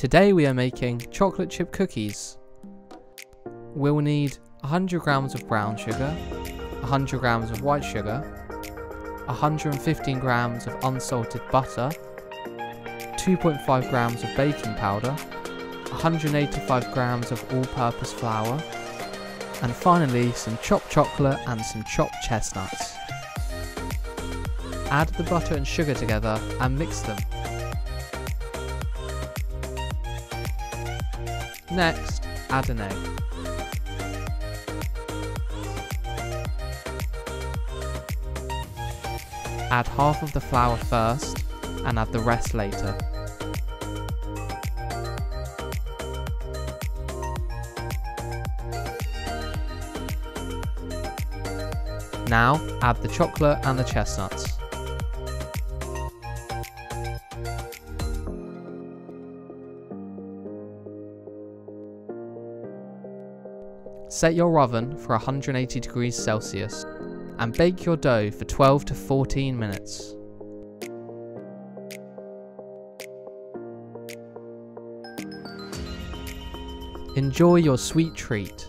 Today we are making chocolate chip cookies. We'll need 100 grams of brown sugar, 100 grams of white sugar, 115 grams of unsalted butter, 2.5 grams of baking powder, 185 grams of all-purpose flour, and finally some chopped chocolate and some chopped chestnuts. Add the butter and sugar together and mix them. Next, add an egg. Add half of the flour first and add the rest later. Now add the chocolate and the chestnuts. Set your oven for 180 degrees Celsius and bake your dough for 12 to 14 minutes. Enjoy your sweet treat.